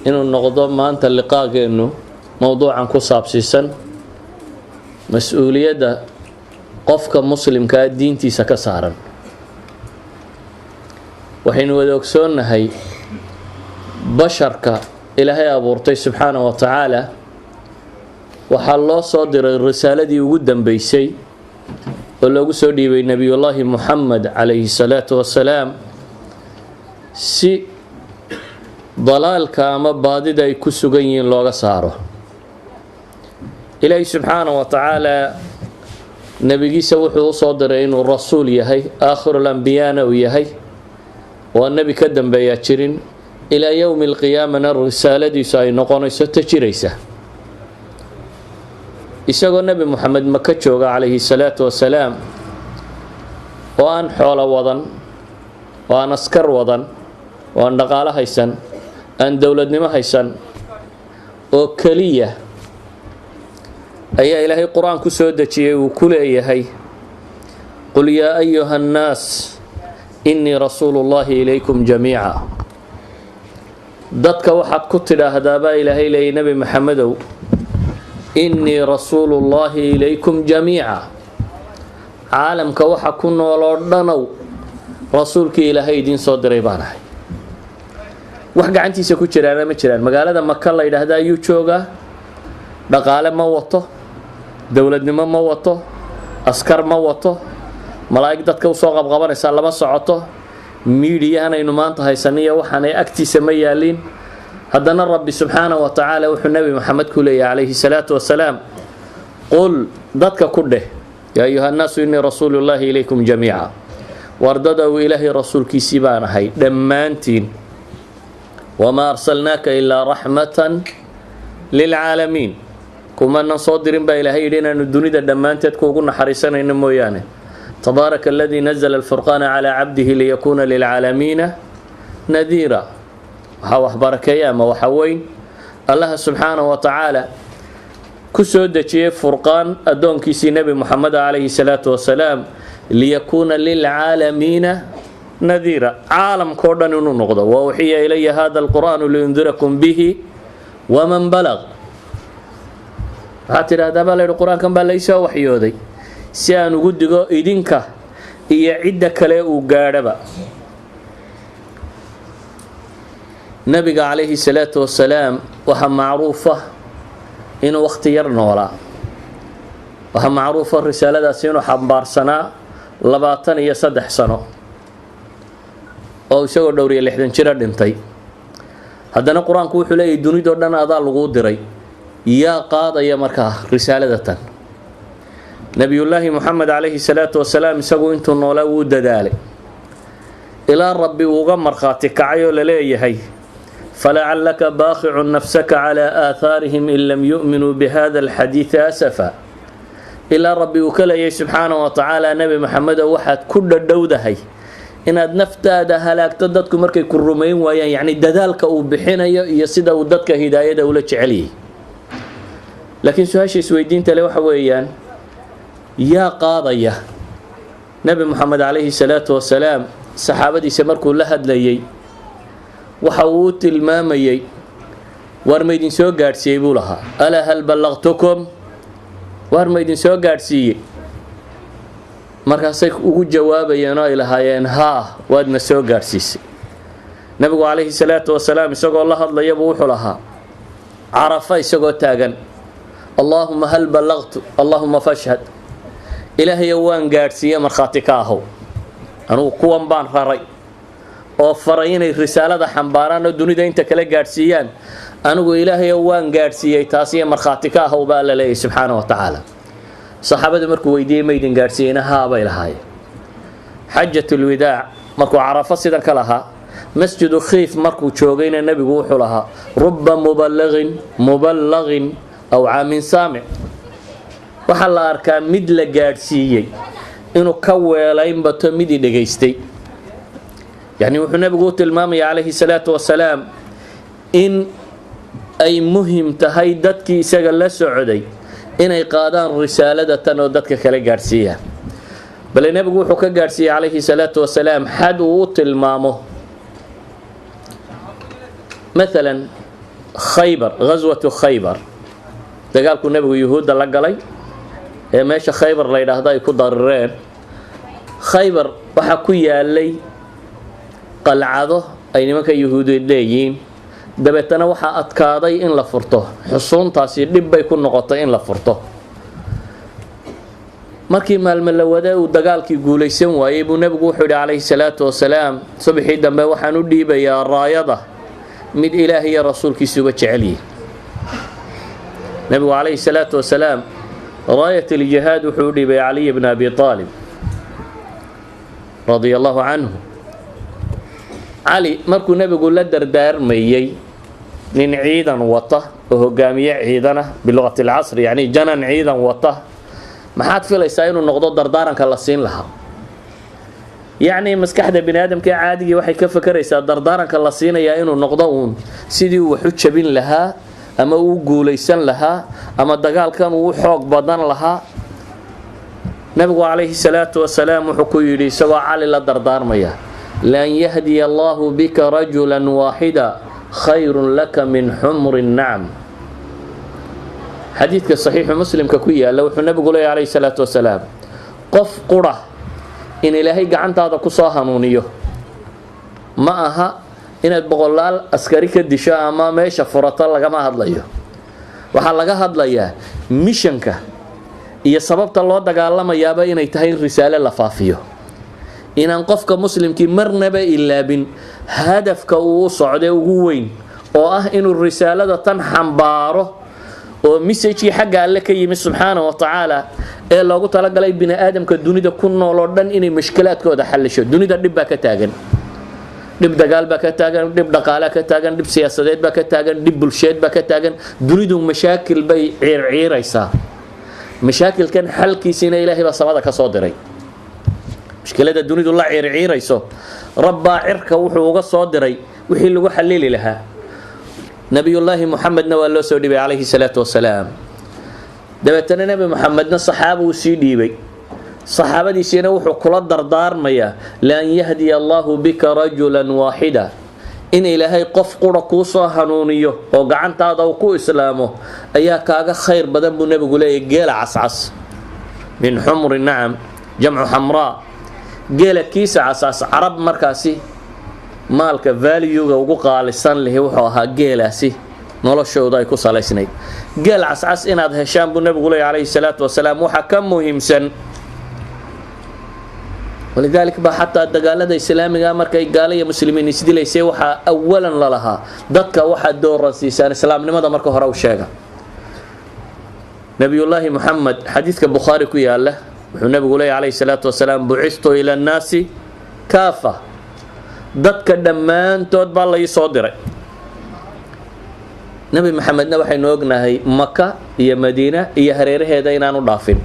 inuu noqdo maanta liqaageenu mowduucan ku saabsiisan mas-uuliyadda qofka muslimka ah diintiisa ka saaran. waxaynu wada ogsoonnahay basharka ilaahay abuurtay subxaanahu wa tacaala waxaa loo soo diray risaaladii ugu dambeysay oo loogu soo dhiibay nebiyullaahi muxamed calayhi salaatu wasalaam si dalaalka ama baadida ay ku sugan yihiin looga saaro. ilaahay subxaanahu wa tacaala nebigiisa wuxuu u soo diray inuu rasuul yahay, aakhirul ambiyaana uu yahay, waa nebi ka dambeeyaa jirin, ilaa yowmi alqiyaamana risaaladiisu ay noqonayso ta jiraysa. isagoo nebi moxamed maka jooga calayhi salaatu wasalaam oo aan xoolo wadan, oo aan askar wadan, oo aan dhaqaalo haysan, aan dowladnimo haysan, oo keliya ayaa ilaahay qur-aan ku soo dejiyey uu ku leeyahay qul yaa ayuha annaas innii rasuulu llaahi ilaykum jamiica. dadka waxaad ku tidhaahdaa baa ilaahay leeyay nebi maxamedow, innii rasuulu llaahi ilaykum jamiica. caalamka waxa ku nooloo dhanow rasuulkii ilaahay idiin soo diray baan ahay. wax gacantiisa ku jiraana ma jiraan. magaalada maka la yidhaahda ayuu joogaa, dhaqaale ma wato, dowladnimo ma wato, askar ma wato, malaa'ig dadka usoo qabqabanaysaa lama socoto, miidiyahanaynu maanta haysaniyo waxaanay agtiisa ma yaaliin. haddana rabbi subxaanahu wa tacaala wuxuu nebi moxamed ku leeyahay calayhi salaatu wasalaam, qul dadka ku dheh yaa ayuha annaasu innii rasuulullaahi ilaykum jamiica. wardadow ilaahay rasuulkiisii baan ahay dhammaantiin. wamaa arsalnaaka ilaa raxmatan lilcaalamiin. kumanan soo dirin baa ilaahay yidhi inaanu dunida dhammaanteed kuugu naxariisanayno mooyaane. tabaaraka aladii nazla alfurqaana calaa cabdihi liyakuuna lilcaalamiina nadiira. waxaa wax barakeeya ama waxa weyn allaha subxaanahu wa tacaala ku soo dejiyey furqaan addoonkiisii nebi moxamed calayhi salaatu wasalaam liyakuuna lilcaalamiina nadiira. caalamkao dhan inuu noqdo. wa uxiya ilaya hada alqur'aanu liundirakum bihi waman balaq. waxaad tidhahdaa baa layidhi qur-aankan baa laysoo waxyooday si aan ugu digo idinka iyo cidda kale uu gaadhaba. nebiga calayhi salaatu wasalaam waxaa macruufa inuu wakhti yar noolaa. waxaa macruufa risaaladaasi inuu xambaarsanaa 23 sano oo isagoo dhowr iyo 60 jira dhintay. haddana qur-aanku wuxuu leeyahay dunidoo dhan adaa laguu diray. yaa qaadaya markaa risaaladatan? nebiyullaahi moxamed calayhi salaatu wasalaam isagu intuu noolaa wuu dadaalay ilaa rabbi uuga markhaati kacay oo la leeyahay falacallaka baaqicun nafsaka calaa aathaarihim in lam yu'minuu bihada alxadiidi asafa. ilaa rabbi uu ka leeyahay subxaanahu wa tacaala, nebi maxamedow waxaad ku dhadhowdahay inaad naftaada halaagto dadku markay ku rumayn waayaan. yacni dadaalka uu bixinayo iyo sida uu dadka hidaayada ula jeceliyay. laakiin su-aasha isweydiinta le waxa weeyaan, yaa qaadaya? nebi moxamed calayhi salaatu wasalaam saxaabadiisa markuu la hadlayay waxa uu u tilmaamayey, waar ma idin soo gaadhsiiyey buu lahaa. alaa hal ballaqtukum? waar ma idin soo gaadhsiiyey? markaasay ugu jawaabayeen oo ay lahaayeen haa, waadna soo gaadhsiisay. nebigu calayhi salaatu wasalaam isagoo la hadlayabuu wuxuu lahaa carafa isagoo taagan, allaahuma hal ballaqtu allaahuma fashhad. ilaahayo waan gaadhsiiye markhaati ka ahow. anugu kuwan baan raray oo faray inay risaalada xambaaraan oo dunida inta kale gaadhsiiyaan. anigu ilaahayo waan gaadhsiiyey, taasiyo markhaati ka ahow baa alla leeyahy subxaana wa tacaala. saxaabadu markuu weydiiyey maydin gaadhsiiyeyna haa bay lahaayeen. xajatulwidaac markuu carafo sidan ka lahaa, masjidu khiif markuu joogayna nebigu wuxuu lahaa ruba muballaqin aw caamin saamic. waxaa la arkaa mid la gaadhsiiyey inuu ka weelayn bato midii dhegaystay. yacni wuxuu nebigu u tilmaamaya calayhi salaatu wasalaam in ay muhim tahay dadkii isaga la socday inay qaadaan risaaladatan oo dadka kale gaadhsiiyaan. bale nebigu wuxuu ka gaadhsiiyey calayhi salaatu wasalaam xad uu u tilmaamo. maalan khaybar, ghaswatu khaybar, dagaalku nebigu yuhuudda la galay ee meesha khaybar la yidhaahdo ay ku darireen. khaybar waxaa ku yaalay qalcado ay nimanka yuhuudeed leeyihiin, dabeetana waxaa adkaaday in la furto. xusuuntaasi dhib bay ku noqotay in la furto. markii maalmo la waday uu dagaalkii guulaysan waayey buu nebigu wuxuu yidhi calayhi salaatu wasalaam, subaxii dambe waxaan u dhiibayaa raayada mid ilaah iyo rasuulkiisa uga jecel yihi. nebigu calayhi salaatu wasalaam raayat aljihaad wuxuu u dhiibay caliy bna abi aalib radia allahu canhu. cali markuu nebigu la dardaarmayey nin ciidan wata oo hogaamiye ciidana biluqati alcasri, yacni janan ciidan wata, maxaad filaysaa inuu noqdo dardaaranka la siin lahaa? yacni maskaxda bini aadamka ee caadigii waxay ka fakaraysaa dardaaranka la siinayaa inuu noqdo uun sidii uu wax u jabin lahaa ama uu guulaysan lahaa ama dagaalkan uu xoog badan lahaa. nebigu calayhi salaatu wasalaam wuxuu ku yidhi isagoo cali la dardaarmaya, lan yahdiya allahu bika rajulan waaxida khayrun laka min xumri nacam. xadiidka saxiixu muslimka ku yaalla wuxuu nebigu leeyahy calayhi salaatu wasalaam, qof qura in ilaahay gacantaada ku soo hanuuniyo ma aha inaad boqolaal askari ka disho ama meesha furato lagama hadlayo. waxaa laga hadlayaa mishanka iyo sababta loo dagaalamayaaba inay tahay in risaale la faafiyo, inaan qofka muslimkii marnaba ilaabin hadafka uu socday ugu weyn oo ah inuu risaalada tan xambaaro oo messagekii xagga alle ka yimi subxaana wa tacaala ee loogu talagalay bini aadamka dunida ku nool oo dhan inay mashkilaadkooda xallisho. dunida dhib baa ka taagan, dhib dagaal baa ka taagan, dhib dhaqaale ka taagan, dhib siyaasadeed baa ka taagan, dhib bulsheed baa ka taagan. dunidu mashaakil bay ciirciiraysaa. mashaakilkan xalkiisiina ilaahay baa samada ka soo diray. mushkilada dunidu la ciirciirayso rabbaa cirka wuxuu uga soo diray wixii lagu xalili lahaa. nabiyullaahi muxamedna waa loo soo dhiibay calayhi salaatu wasalaam. dabeetana nebi muxamedna saxaaba uu sii dhiibay, saxaabadiisiina wuxuu kula dardaarmayaa lan yahdiya allahu bika rajulan waaxida, in ilaahay qof qura kuu soo hanuuniyo oo gacantaada uu ku islaamo ayaa kaaga khayr badan buu nebigu leeyahy geela cascas. min xumri nacam jamcu xamraa, geela kiisa cascas. carab markaasi maalka valuega ugu qaalisan lihi wuxuu ahaa geelaasi, noloshooda ay ku salaysnayd. geel cascas inaad heshaan buu nebigu leeyahy calayhi salaatu wasalaam waxaa ka muhiimsan. walidaalika baa xataa dagaalada islaamiga markay gaalo iyo muslimiin isdilaysay waxaa awalan lalahaa dadka waxaad dooran siisaan islaamnimada marka hore u sheega. nabiyullaahi muxamed xadiidka bukhaari ku yaala wuxuu nebigu leeyahy calayhi salaatu wasalaam, bucistu ila annaasi kaafa, dadka dhammaantood baa la ii soo diray. nebi maxamedna waxaynu ognahay maka iyo madiina iyo hareeraheeda inaanu dhaafin.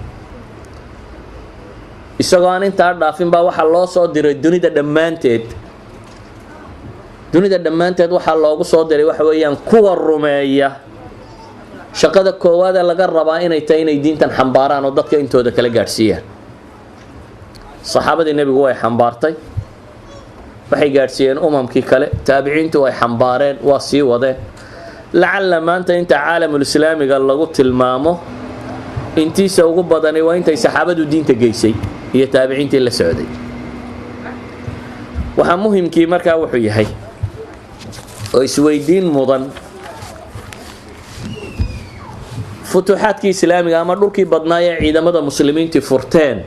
isagoo aan intaa dhaafin baa waxaa loo soo diray dunida dhammaanteed. dunida dhammaanteed waxaa loogu soo diray waxa weeyaan kuwa rumeeya. shaqada koowaadee laga rabaa inay tahay inay diintan xambaaraan oo dadka intooda kala gaadhsiiyaan. saxaabadii nebigu way xambaartay, waxay gaadhsiiyeen umamkii kale, taabiciintu way xambaareen, waa sii wadeen. lacalla maanta inta caalamulislaamiga lagu tilmaamo intiisa ugu badani waa intay saxaabadu diinta geysay iyo taabiciintii la socday. waxaa muhimkii markaa wuxuu yahay oo isweydiin mudan, futuuxaadkii islaamiga ama dhulkii badnaa ee ciidamada muslimiintii furteen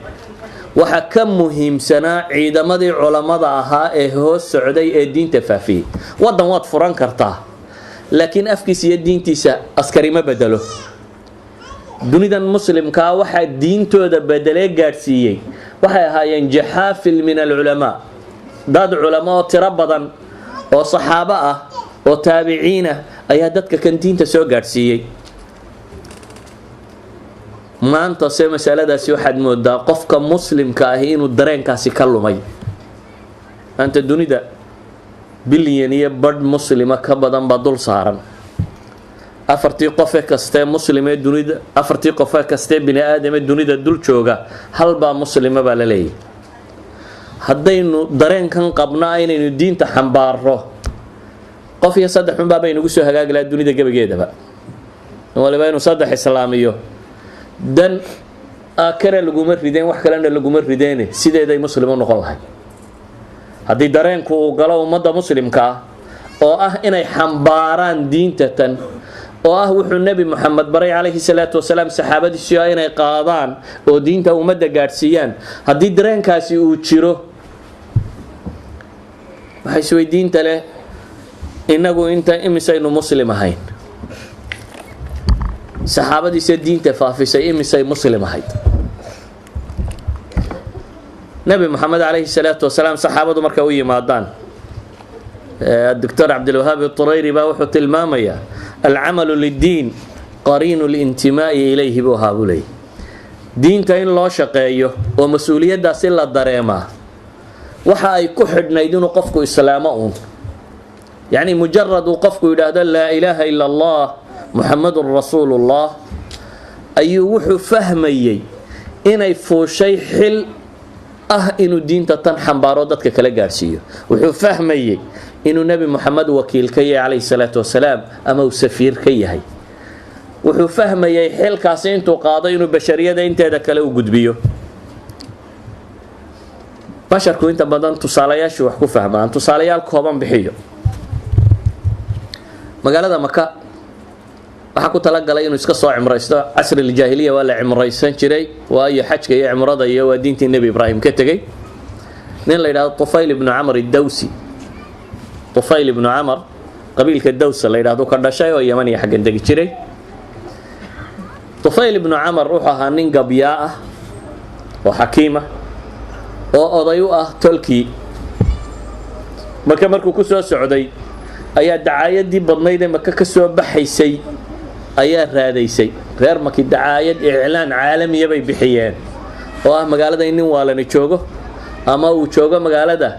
waxaa ka muhiimsanaa ciidamadii culammada ahaa ee hoos socday ee diinta faafiyey. waddan waad furan kartaa, laakiin afkiisa iyo diintiisa askari ma bedelo. dunidan muslimkaa waxaa diintooda bedelee gaadhsiiyey waxay ahaayeen jaxaafil min alculamaa, dad culamo oo tiro badan oo saxaabo ah oo taabiciin ah ayaa dadka kan diinta soo gaadhsiiyey. maanta se masaladaasi waxaad moodaa qofka muslimka ahi inuu dareenkaasi ka lumay. maanta dunida bilyan iyo badh muslima ka badan baa dul saaran. afartii qofe kastee muslimee dunida, afartii qofe kastee bini aadamee dunida dul jooga halbaa muslima baa la leeyahy. haddaynu dareenkan qabnaa inaynu diinta xambaarro, qof iyo saddex xun baa inagu soo hagaagi lahaa dunida gebageedaba waliba inuu saddex islaamiyo dan aakara laguma rideen wax kalena laguma rideene sideeday muslim u noqon lahay haddii dareenku uu galo ummadda muslimka ah oo ah inay xambaaraan diinta tan oo ah wuxuu nebi moxamed baray calayhi salaatu wasalaam saxaabadiisii ah inay qaadaan oo diinta ummadda gaadhsiiyaan haddii dareenkaasi uu jiro waxay isweydiinta leh innagu inta imisaynu muslim ahayn saxaabadiisa diinta faafisay imisay muslim ahayd nebi moxamed calayhi salaatu wasalaam saxaabadu markay u yimaadaan الدكتور عبد الوهاب الطريري baa wuxuu tilmaamayaa العمل للدين قرين الانتماء إليه buu ahaa buu leeyahy diinta in loo shaqeeyo oo mas-uuliyaddaasi la dareemaa waxa ay ku xidhnayd inuu qofku islaamo uun yacni mujarad uu qofku yidhaahdo laa ilaaha ila allah muxamadun rasuulullah ayuu wuxuu fahmayey inay fuushay xil ah inuu diinta tan xambaaro dadka kala gaadhsiiyo wuxuu fahmayey inuu nebi moxamed wakiil ka yahay calayhi salaatu wasalaam ama uu safiir ka yahay wuxuu fahmayey xilkaasi intuu qaado inuu bashariyada inteeda kale u gudbiyo basharku inta badan tusaalayaashu wax ku fahmaan tusaalayaal kooban bixiyo magaalada maka waxaa ku talagalay inuu iska soo cimraysto casriiljaahiliya waa la cimraysan jiray waayo xajka iyo cimrada iyo waa diintii nebi ibraahim ka tegey nin la yidhahdo tufayl ibnu camar iddawsi tufayl ibnu camar qabiilka dawsa la yidhahdo ka dhashay oo yaman iyo xaggan degi jiray tufayl ibnu camar wuxuu ahaa nin gabyaa ah oo xakiima oo oday u ah tolkii marka markuu ku soo socday ayaa dacaayadii badnayd ee maka ka soo baxaysay ayaa raadaysay reer maki dacaayad iclaan caalamiya bay bixiyeen oo ah magaalada in nin waalani joogo ama uu joogo magaalada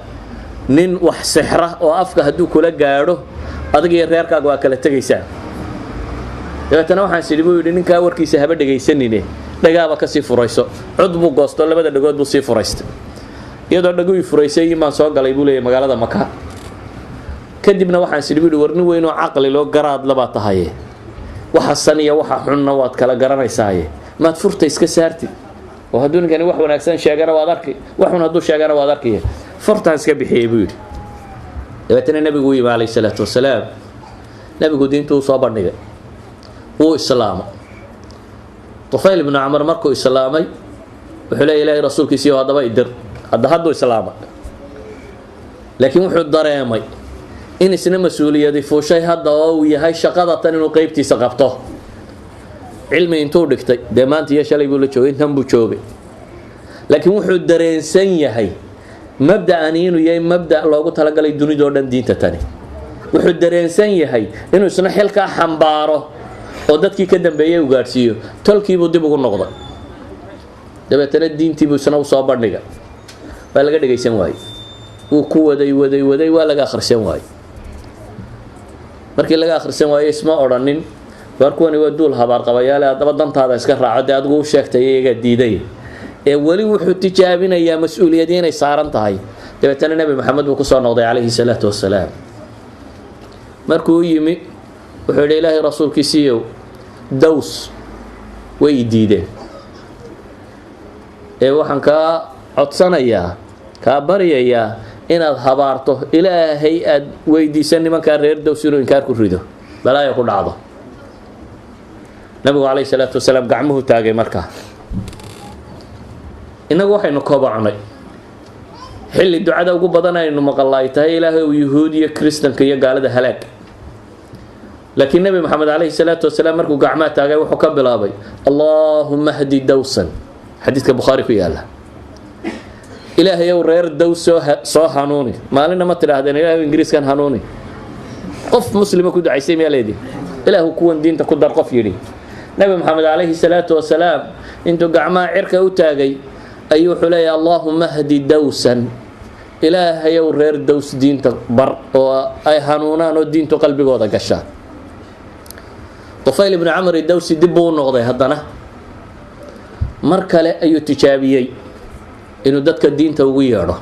nin wax sixra oo afka hadduu kula gaadho adag iyo reerkaaga waa kala tegaysaa dabeetana waxaan sidhi buu yidhi ninkaa warkiisa haba dhegaysanine dhagaaba kasii furayso cod buu goosto labada dhagood buu sii furaystay iyadoo dhagui furaysay imaan soo galay buu leeyahy magaalada maka kadibna waxaan sidhi buu yidhi war nin weynoo caqli loo garaad labaa tahaye waxa san iyo waxa xunna waad kala garanaysaaye maad furta iska saartid oo hadduu ninkani wax wanaagsan sheegana waad arki wax xun hadduu sheegana waad arkiye furtaan iska bixiyey buu yidhi dabeetana nebigu u yimi calayhi salaatu wasalaam nebigu diintuu soo bandhigay wuu islaamay tufayl ibnu camar markuu islaamay wuxuu leeya ilaahay rasuulkiisiiyo haddaba idir hadduu islaamay laakiin wuxuu dareemay in isna mas-uuliyadi fuushay hadda oo uu yahay shaqada tan inuu qeybtiisa qabto cilmi intuu dhigtay dee maanta iyo shalay buu la joogay intan buu joogay laakiin wuxuu dareensan yahay mabda'ani inuu yahay mabda' loogu talagalay dunidoo dhan diinta tani wuxuu dareensan yahay inuu isna xilkaa xambaaro oo dadkii ka dambeeyey u gaadhsiiyo tolkiibuu dib ugu noqday dabeetana diintiibuu isna u soo bandhiga waa laga dhegaysan waayey wuu ku waday waa laga akhrisan waayey markii laga akhrisan waayey isma odhanin waar kuwani waa duul habaar qabayaale haddaba dantaada iska raaco dee adigu u sheegtay iyagaa diiday ee weli wuxuu tijaabinayaa mas-uuliyadii inay saaran tahay dabeetana nebi maxamed buu kusoo noqday calayhi salaatu wasalaam markuu u yimi wuxuu yidhi ilaahay rasuulkiisiiyow daws way diideen ee waxaan kaa codsanayaa kaa baryayaa inaad habaarto ilaahay aad weydiisan nimankaa reer daws inuu inkaar ku rido balaayo ku dhacdo nabigu calayhi salaatu wasalaam gacmuhu taagay markaa innagu waxaynu kobocnay xilli ducada ugu badan aynu maqalla ay tahay ilaahay uu yuhuudiya kristanka iyo gaalada halaag laakiin nebi maxamed calayhi salaatu wasalaam markuu gacmaha taagay wuxuu ka bilaabay allaahumma hdi dawsan xadiidka bukhaari ku yaalla ilaahay ow reer daws soo hanuuni maalinna ma tidhaahdeen ilaahay ingiriiskan hanuuni qof muslima ku ducaysay miyaa leedii ilaahu kuwan diinta ku dar qof yidhi nebi maxamed calayhi salaatu wasalaam intuu gacmaha cirka u taagay ayuu wuxuu leeyahay allaahumma hdi dawsan ilaahay ow reer daws diinta bar oo ay hanuunaan oo diintu qalbigooda gashaan tufayl ibnu camar idawsi dib buu u noqday haddana mar kale ayuu tijaabiyey inuu dadka diinta ugu yeedho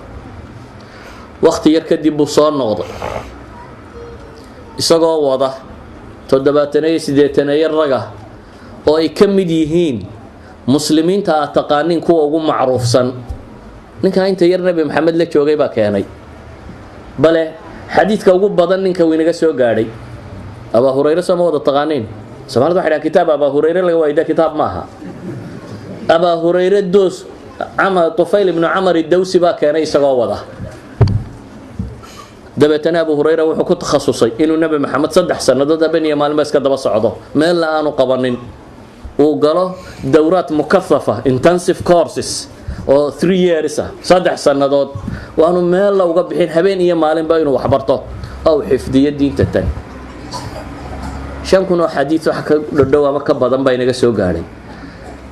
waqti yar kadib buu soo noqday isagoo wada 78 raga oo ay ka mid yihiin muslimiinta aad taqaaniin kuwa ugu macruufsan. ninka inta yar nabi maxamed la joogay baa keenay, bale xadiidka ugu badan ninka uu inaga soo gaadhay Abu Hurayra sama wada taqaaniin. Soomaalida waxay dhahaan kitaab Abu Hurayra laga wayda kitaab maaha. Abu Hurayra doos Tufayl ibn Amr ad-Dawsi baa keenay isagoo wada. dabeetana Abu Hurayra wuxuu ku takhasusay inuu nabi maxamed 3 sanadood habeen iyo maalin iska daba socdo, meel la aanu qabanin, uu galo dawraad mukaffafa intensive courses oo 3 years 3 sanadood, waanu meel la uga bixin habeen iyo maalin ba inuu wax barto oo xifdiyo diinta tan. 5 kun oo xadiis wax ka dhow ama ka badan baa inaga soo gaaray.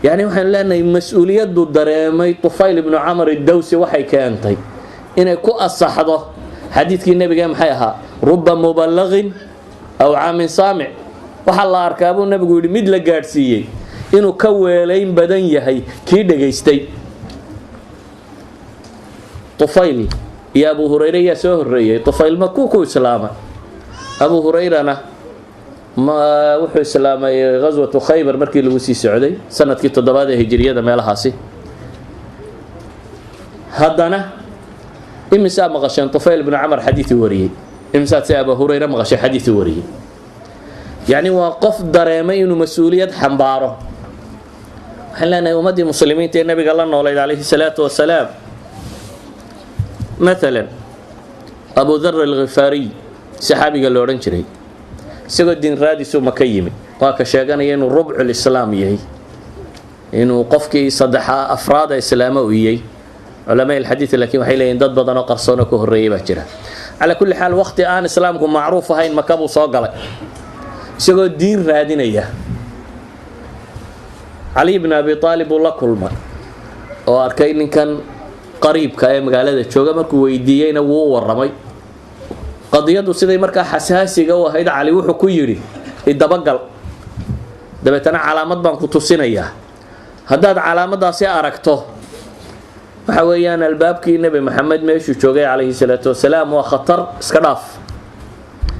يعني waxaan leenahay mas'uuliyadu dareemay Tufayl ibn Amr ad-Dawsi waxay keentay inay ku asaxdo xadiidkii nabiga maxay ahaa rubba muballighin aw aamin saami'. waxa la arkaa buu nabigu yiri mid la gaarsiiyay inuu ka weelayn badan yahay kii dhageystay. Tufayl iyo Abu Hurayra ya soo horeeyay. Tufayl ma ku islaama, Abu Hurayrana ma wuxuu islaamay ghazwatu Khaybar markii lagu sii socday sanadkii 7 hijriyada meelahaasi. haddana imisa maqashan Tufayl ibn Amr xadiisi wariyay, imisa Abu Hurayra maqashay xadiisi wariyay. yani waa qof dareemay inuu mas'uuliyad xambaaro. waxaan leenahay ummadii muslimiinta ee nabiga la noolay alayhi salaatu wasalaam, مثلا أبو ذر الغفاري saxaabiga la oran jiray, isagoo diin raadisu maka yimi, waa ka sheeganaya inuu rubcul islaam yahay, inuu qofkii saddexa afraad islaama u yahay. علماء الحديث لكن waxay leeyeen dad badan oo qarsoon ku horeeyay baa jira. على كل حال waqti aan islaamku macruuf ahayn maka buu soo galay isagoo diin raadinaya. Ali ibn Abi Talib la kulma oo arkay ninkan qariibka ee magaalada jooga, markuu weydiiyayna wuu waramay qadiyadu siday markaa xasaasiga u ahayd. Ali wuxuu ku yiri idabagal, dabeetana calaamad baan ku tusinayaa, haddaad calaamadaasi aragto waxa weeyaan albaabkii nabi maxamed meeshuu joogay alayhi salaatu wasalaam waa khatar, iska dhaaf.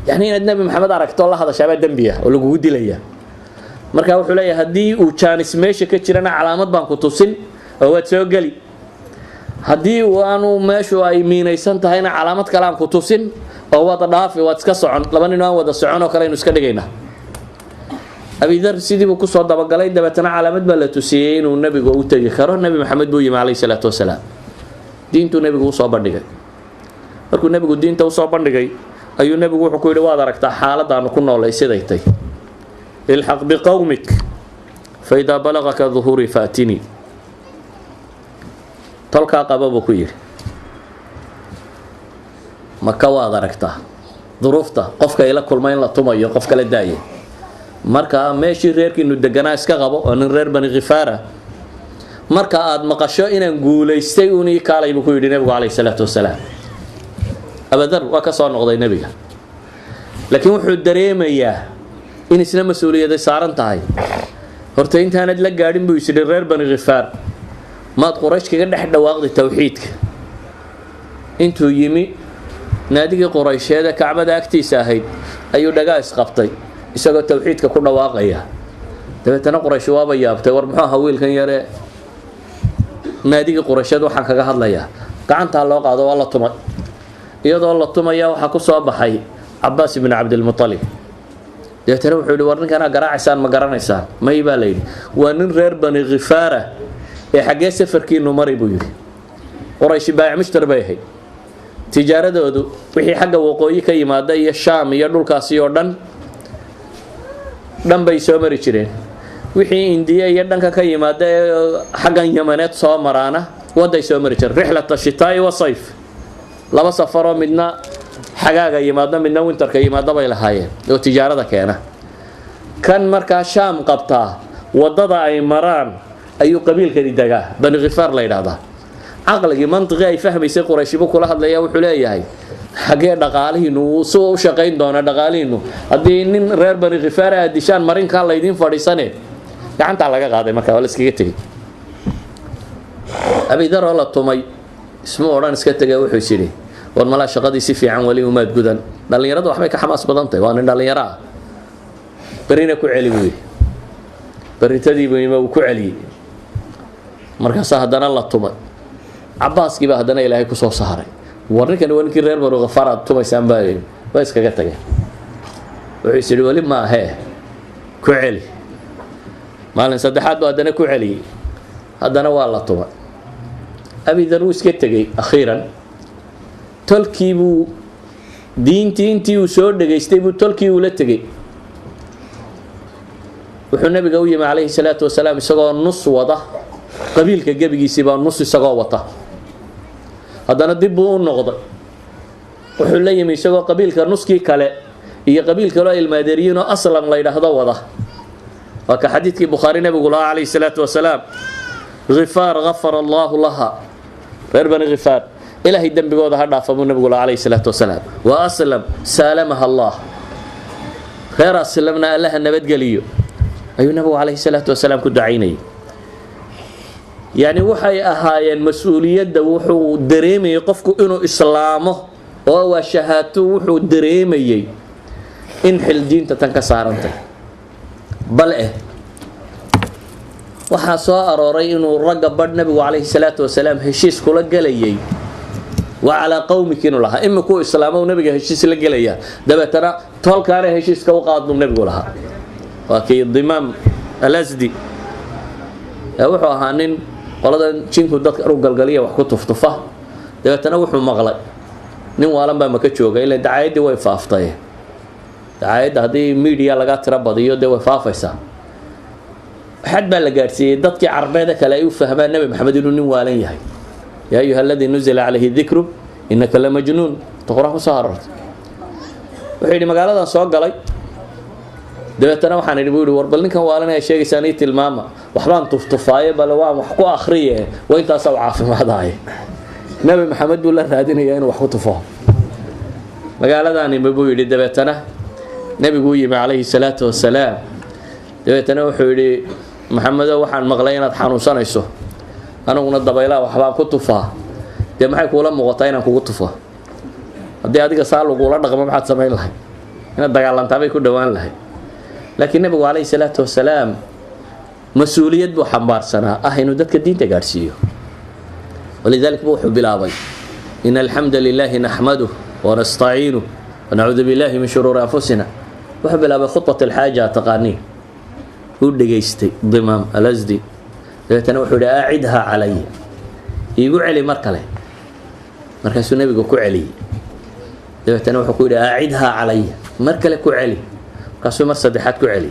yani inaad nabi maxamed aragto la hadashaaba dambiya oo lagu dilaya. marka wuxuu leeyahay haddii uu jaanis meesha ka jirana calaamad baan ku tusin oo waad soo gali, haddii aanu meeshu ay miinaysan tahayna calaamad kale aan ku tusin oo waad dhaafi, waad iska socon. laba nin aan wada socon oo kale aynu iska dhigaynaa. Abi Dhar sidii buu ku soo dabagalay, dabeetana calaamad baa la tusiyay inuu nabigu u tagi karo. nabi maxamed buu yimi alayhi salaatu wasalaam, diintu nabigu u soo bandhigay. markuu nabigu diinta u soo bandhigay ayuu nabigu wuxuu ku yiri waad aragtaa xaaladaanu ku noolay siday tay, ilhaq biqawmik fa idha balagaka dhuhuri fatini. tolka qababu ku yiri maka waad aragtaa duruufta qofka ila kulmay in la tumayo qof kala daayay. marka meeshii reerkiinu deganaa iska qabo oo nin reer Bani Ghifaara, marka aad maqasho inaan guuleystay uuni kaalay buu ku yiri nabigu alayhi salaatu wasalaam. Abu Dhar waa ka soo noqday nabiga, laakiin wuxuu dareemayaa in isna mas'uuliyad saaran tahay. horta intaanad la gaadhin buu isii reer Bani Ghifaar maad Quraysh kaga dhex dhawaaqday tawxiidka. intuu yimi naadigii Quraysheeda Kacbada agtiisa ahayd ayuu dhagaa isqabtay isagoo tawxiidka ku dhawaaqaya. dabeetana Quraysh waaba yaabtay, war muxuu ahaa wiilkan yare naadigii Quraysheed waxaan kaga hadlayaa. gacanta loo qaado waa la tumay, iyadoo la tumaya waxa ku soo baxay Abbaas ibn Abdul Muttalib. dabeetana wuxuu yiri war ninkan garaacaysan ma garanaysaan? may baa leeyay waa nin reer Bani Ghifaara ee xagee safarkiinu maray buu yiri. Quraysh baa mushtar bay ahayd, tijaaradoodu wixii xagga waqooyi ka yimaada iyo Shaam iyo dhulkaasi oo dhan bay soo mari jireen. wixii Indiya iyo dhanka ka yimaada xaggan Yamaneed soo maraana waday soo mari jireen. rixlata shitaa'i wa sayf, laba safaro midna xagaaga yimaada midna winterka yimaada bay lahaayeen oo tijaarada keena. kan markaa Shaam qabtaa wadada ay maraan ayuu qabiilkani dagaa, Bani Ghifaar la yiraahdaa. aqligi mantiqi ay fahmaysay Quraysh buu kula hadlaya, wuxuu leeyahay xagee dhaqaalihiinu soo u shaqayn doona dhaqaalihiinu haddii nin reer Bani Ghifaar ah dishaan marinka la idin fadhiisane gacanta laga qaaday. marka waa la iskaga tagay. Abi Dhar la tumay isma oran iska tagay, wuxuu yiri war mala shaqadii si fiican wali uma gudan dhalinyaradu waxbay ka xamaas badan tahay waa nin dhalinyaro ah barina ku celi weey baritadii buu ku celiyay markaas haddana la tumay Abbaaskii baa haddana Ilaahay ku soo saaray warninkani waa ninkii reer Banu Ghafaar tumaysaan baa iskaga tagay wuxuu yiri wali ma ahe ku celi maalin saddexaad baa haddana ku celiyay haddana waa la tumay Abi Dharr iska tagay akhiran tolkii buu diintii uu soo dhageystay buu tolkii uu la tagay wuxuu nabiga u yimi calayhi salaatu wasalaam isagoo nus wada qabiilka gabigiisii baa nus isagoo wata haddana dib buu u noqday wuxuu la yimi isagoo qabiilka nuskii kale iyo qabiilka loo ilmaadeeriyiin oo aslan la yidhaahdo wada waa ka xadiidkii Bukhaari nabigu lahaa calayhi salaatu wasalaam Ghifaar ghafara Allahu laha reer Bani Ghifaar إلهي الدنب جوده هذا فمن النبي عليه الصلاة والسلام وأسلم سالمها الله خير سلمنا الله النبي قاليو أي النبي عليه الصلاة والسلام كنت عيني يعني وحي أهاي المسؤولية وحو دريمي يقفكوا إنه إسلامه وهو شهادته وحو دريمي إنحل دين تتنكسر أنت بل وحصار أروري إنه الرجب النبي عليه الصلاة والسلام هشيس كل جليي وعلى قومك إنه لها إما كو إسلامه ونبي هشيس لجليا ده ترى طال كاره هشيس كوقات النبي لها وكي الضمام الأزدي وحوا هانين قلنا شينكو دك رجال جليا وحكوا تفطفه ده تنوح مغلق نيو عالم بمكتشوجا إلا دعاية ويفافطيه دعاية هذه ميديا لقات ربضيو ده ويفافيسا حد ما لقارسي دتك عربيدك لا يفهم النبي محمد إنه والين يهي يا أيها الذي نزل عليه الذكر إنك لمجنون تقرأه سهرت وحين مقالة صاق علي دلتنا وحنا نقول وربلن كان والنا شيء سنية الماما وحرام طفطفاية بلوام وحقوا آخرية وإنت سوعة في مهداي نبي محمد بالله هادين يين وحقوا طفاه مقالة أنا بقول دلتنا نبي قوي عليه الصلاة والسلام دلتنا وحولي محمد وحن مغلينا تحانوسان يسوه أنا قلنا الضبيلة وحباب كتفها ده ما حيكون لهم مغطينا كتفها هذه هذيك صار له قولنا قبل ما حد سمع له هنا الدجال تابع كل دوان له لكن النبي عليه الصلاة والسلام مسؤولية بحمار سنة إنه دتك الدين تجارسيه ولذلك بوح بلاوي إن الحمد لله نحمده ونستعينه ونعوذ بالله من شرور أنفسنا بوح بلاوي خطة الحاجة تقانيه هو دقيستي ضمام الأزدي تنوحوا أعدها علي يقول علي مركله مركز النبي يقول علي تنوحوا يقول أعدها علي مركله كعلي قاسوا مرصدحات كعلي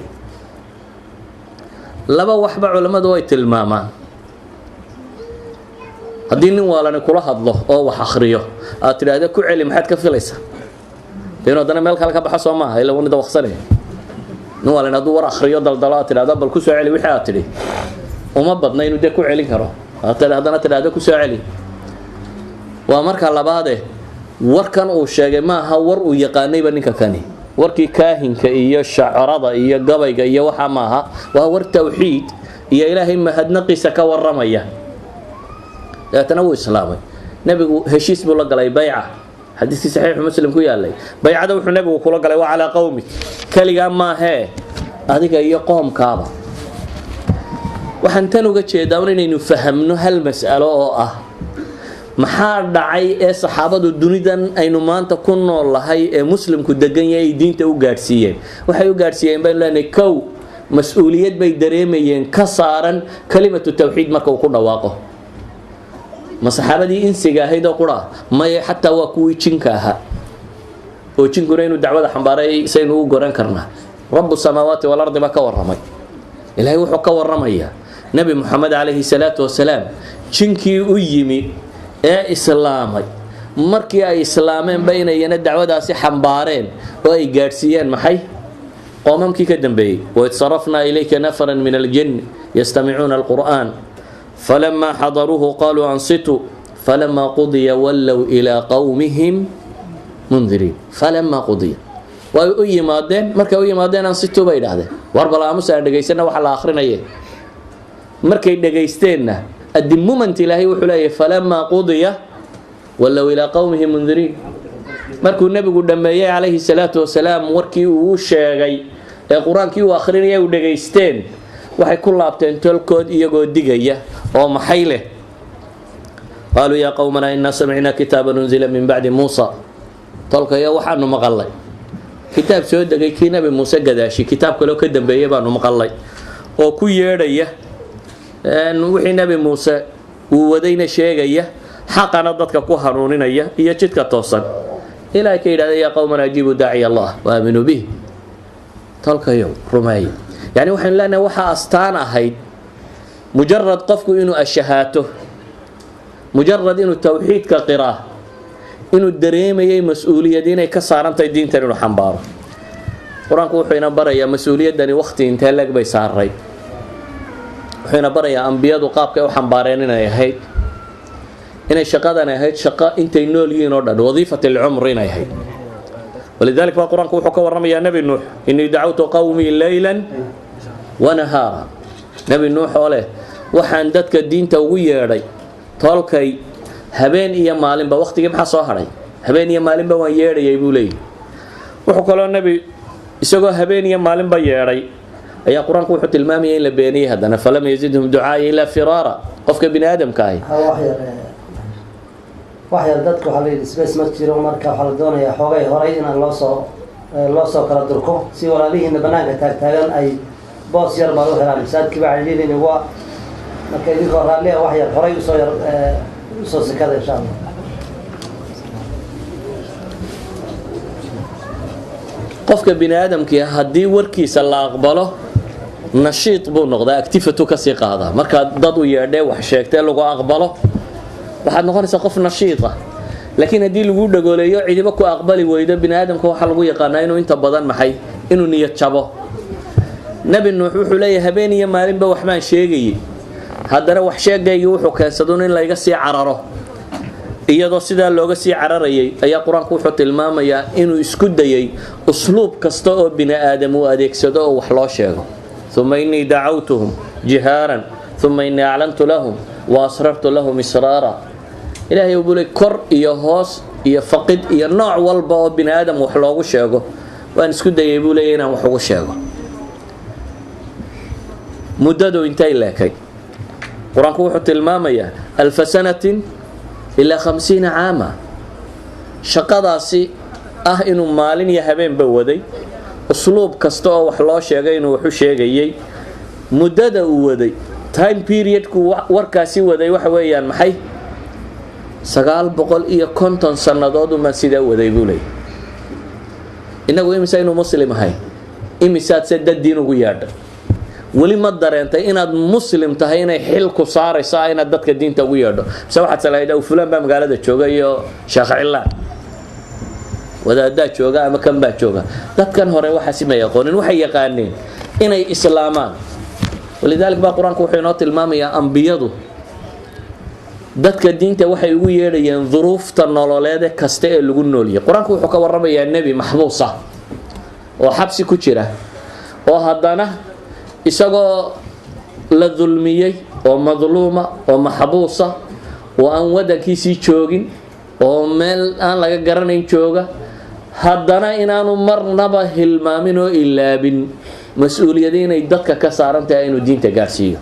لبا وحبا علماء دويت الماما هدين ولا نقول الله أو وحخريه أتري هذا كعلي ما حد كفليسه لأنه ده ملك هلك بحصوا معه إلا وندا وخسره نولا ندور أخريه ضلضلات هذا بالكسر علي وحياتي وما بدنا إنه ده كعلي كره هذا ترى هذا كسر علي وأمرك على بعضه وركن أو شيء ما هو ور ويقاني بنيك كاني وركي كاهن كإياه شعرضة إياه قبيق إياه وحماها وهو التوحيد يا إلهي ما هد نقيسك والرمية لا تنوي إسلامي نبي هشيس بقول لك على بيعة حديث صحيح مسلم كوي عليه بيعة ده وحنا نبي بقول لك على وعلى قومك كلي ما هي هذيك إياه قوم كابا وحنتنو قد شيء داونين إنه فهمنا هالمسألة maxaa dhacay ee saxaabadu dunidan aynu maanta ku noolahay ee muslimku degan yahay diinta u gaarsiiyeen waxay u gaarsiiyeen baan leenahay kow mas'uuliyad bay dareemayeen ka saaran kalimatu tawxiid marka uu ku dhawaaqo ma saxaabadii insiga ahayd oo qura ma xataa waa kuwii jinka ahaa oo jinkuna inuu dacwada xambaaray saynu u goran karnaa rabbu samaawaati wal ardi ba ka waramay ilaahay wuxuu ka waramayaa nabi muhammad alayhi salaatu wasalaam jinkii u yimi ee islaamay markii ay islaameen baynayna dacwadaasi xambaareen oo ay gaarsiiyeen maxay qoomamkii ka dambeeyay wa sarafna ilayka nafaran min al-jinn yastami'una al-Qur'an falamma hadaruhu qalu ansitu falamma qudiya wallaw ila qawmihim mundirin falamma qudiya wa yimaadeen markay u yimaadeen ansitu bay dhaahdeen war balaamusa dhageysana waxa la akhrinayay markay dhageysteenna الدمومنت إلهي وحلاية فلما قضي walow ilaa qowmihi mundiriin markuu nebigu dhammeeyey calayhi salaatu wasalaam warkii uu sheegay ee qur-aankii uu akhrinaya u dhegaysteen waxay ku laabteen tolkood iyagoo digaya oo maxay leh qaaluu yaa qowmanaa innaa samicnaa kitaaban unzila min bacdi muusa tolkaya waxaanu maqalnay kitaab soo degay kii nabi muuse gadaashi kitaab kaloo ka dambeeyey baanu maqalnay oo ku yeedhaya wixii nabi muuse uu wadayna sheegaya xaqana dadka ku hanuuninaya iyo jidka toosan ilaahay ka yidhahda yaa qowman ajiibuu daaciya allah waaminuu bih tolkayow rumeeye yani waxaynu leenahay waxaa astaan ahayd mujarad qofku inuu ashahaato mujarad inuu tawxiidka qiraa inuu dareemayay mas-uuliyad inay ka saarantahay diintan inuu xambaaro qur-aanku wuxuu ina barayaa mas-uuliyaddani waqti intee leeg bay saaray wuxuu ina barayaa ambiyadu qaabkay u xambaareen inay ahayd inay shaqadan ahayd shaqo intay nool yihiin oo dhan wadiifat alcumr inay ahayd walidaalika baa qur-aanku wuxuu ka warramayaa nebi nuux innii dacawtu qawmii leylan wanahaara nebi nuux oo leh waxaan dadka diinta ugu yeedhay tolkay habeen iyo maalinba waqtigii maxaa soo hadhay habeen iyo maalinba waan yeedhayay buu leeyahy wuxuu kaloo nebi isagoo habeen iyo maalinba yeedhay ayaa qur-aanku wuxuu tilmaamayay in la beeniyey haddana falam yazidhum ducaaya ilaa firaara qofka bini aadamka ahi wax yar dadku waxaa la yidhi space ma jiro marka waxaa la doonayaa xoogay horay inaan loo soo kala durko si walaalihiina banaanka taagtaagan ay boos yar baad u helaan masaajidkii baa ciliilini waa marka idinkoo raalliya wax yar horay usoo sikada insha allah qofka bini aadamkii haddii warkiisa la aqbalo nashiid buu noqdaa activity kasii qaadaa markaad dad u yeedhee wax sheegtee lagu aqbalo waxaad noqonaysaa qof nashiid ah laakiin haddii lagu dhagooleeyo cidiba ku aqbali weydo bini aadamka waxaa lagu yaqaanaa inuu inta badan maxay inuu niyad jabo nebi nuux wuxuu leeyahay habeen iyo maalinba waxbaan sheegayay haddana wax sheegaygii wuxuu keensadun in layga sii cararo iyadoo sidaa looga sii cararayay ayaa qur-aanku wuxuu tilmaamayaa inuu isku dayay usluub kasta oo bini aadam uu adeegsado oo wax loo sheego uma innii dacawtuhum jihaaran uma innii aclantu lahum wa asrartu lahum israara ilaahay buu leey kor iyo hoos iyo faqid iyo nooc walba oo bini aadam wax loogu sheego waan isku dayay buu leeyahay inaan wax ugu sheego muddadu intay leekay qur-aanku wuxuu tilmaamayaa 1000 sanatin ilaa 50 caama shaqadaasi ah inuu maalin iyo habeenba waday usluub kasta oo wax loo sheegay inuu wax u sheegayay muddada uu waday time periodku warkaasi waday waxa weeyaan maxay 950 sannadood uma sidaa waday buu leeyahay inagu imisa inuu muslim ahay imisaad se dad diin ugu yaadhay weli ma dareentay inaad muslim tahay inay xil ku saarayso inaad dadka diinta ugu yeedho mise waxaad salaaydaa fulaan baa magaalada jooga iyo sheekh cilaan wadaadaa jooga ama kan baa jooga dadkan hore waxaasi ma yaqoonin waxay yaqaaneen inay islaamaan walidaalika baa qur-aanku wuxuu inoo tilmaamayaa ambiyadu dadka diinta waxay ugu yeedhayeen duruufta nololeed kasta ee lagu nooliyay qur-aanku wuxuu ka warramayaa nebi maxbuus ah oo xabsi ku jira oo haddana isagoo la dulmiyey oo madluuma oo maxbuusa oo aan wadankiisii joogin oo meel aan laga garanayn jooga haddana inaanu marnaba hilmaamin oo ilaabin mas-uuliyada inay dadka ka saaran tahay inuu diinta gaarsiiyo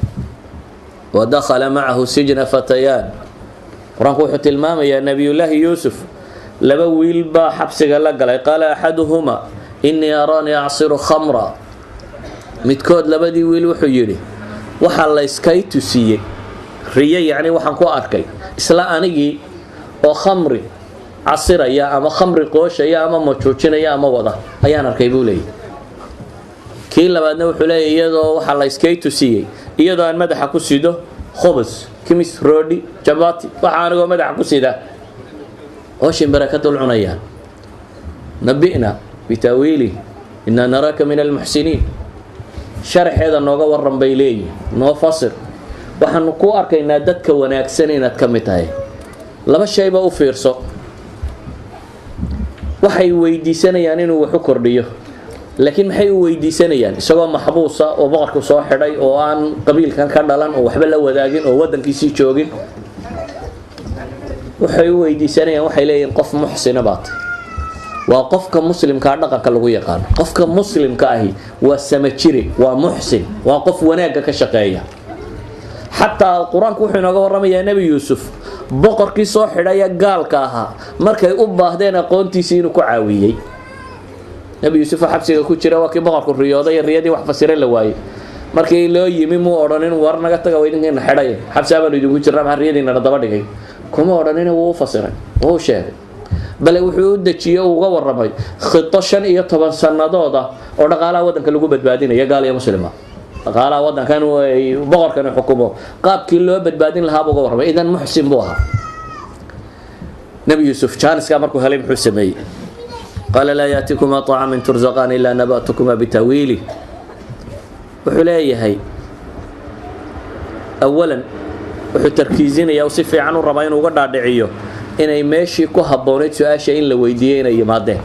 wadakhala macahu sijna fatayaan qur-aanku wuxuu tilmaamayaa nebiyullaahi yuusuf laba wiil baa xabsiga la galay qaala axaduhuma innii araanii acsiru khamra midkood labadii wiil wuxuu yidhi waxaa la iskay tusiyey riye yacni waxaan ku arkay isla anigii oo khamri casiraya ama khamri qooshaya ama majuujinaya ama wada ayaan arkay buu leeyahy kii labaadna wuxuu leeyahy iyadoo waxaa la iskay tusiyey iyadoo aan madaxa ku sido khubus kimis roodhi jabati waxaa anigoo madaxa ku sida oo shimbira ka dul cunayaan nabi'na bitaawiili innaa naraaka min almuxsiniin sharaxeeda nooga waran bay leeyihin noo fasir waxaanu ku arkaynaa dadka wanaagsan inaad ka mid tahay laba shayba u fiirso waxay weydiisanayaan inuu wax u kordhiyo laakiin maxay u weydiisanayaan isagoo maxbuusa oo boqorku soo xidhay oo aan qabiilkan ka dhalan oo waxba la wadaagin oo wadankiisii joogin waxay u weydiisanayaan waxay leeyihiin qof muxsina baad waa qofka muslimka dhaqanka lagu yaqaan qofka muslimka ahi waa samajiri waa muxsin waa qof wanaaga ka shaqeeya xataa quraanku wuxuu inooga warramayaa nabi yuusuf boqorkii soo xidhaya gaalka ahaa markay u baahdeen aqoontiisii inuu ku caawiyey nabi yuusuf xabsiga ku jira waa kii boqorku riyooday riyadii wax fasiray la waayay markii loo yimi muu odhanin war naga taga idinkeena xidhay xabsaabaan idinku jirnaa maxaa riyadiina daba dhigay kuma odhanin wuu fasiray wuu sheegay bale wuxuu u dejiyay uga warramay khito 15 sanadood oo dhaqaalaha wadanka lagu badbaadinayo gaal iyo muslima dhaqaalaha wadankan way boqorkan xukumo qaabkii loo badbaadin lahaa uga warramay idan muxsin buu ahaa nabi yuusuf jaaniska markuu helay muxuu sameeyay qala la yaatikuma ta'amun turzaqan illa nabatukuma bitawili wuxuu leeyahay awalan wuxuu tarkiizinaya oo si fiican u raba inuu uga dhaadhiciyo inay meeshii ku habooneed su'aasha in la weydiiyay inay yimaadeen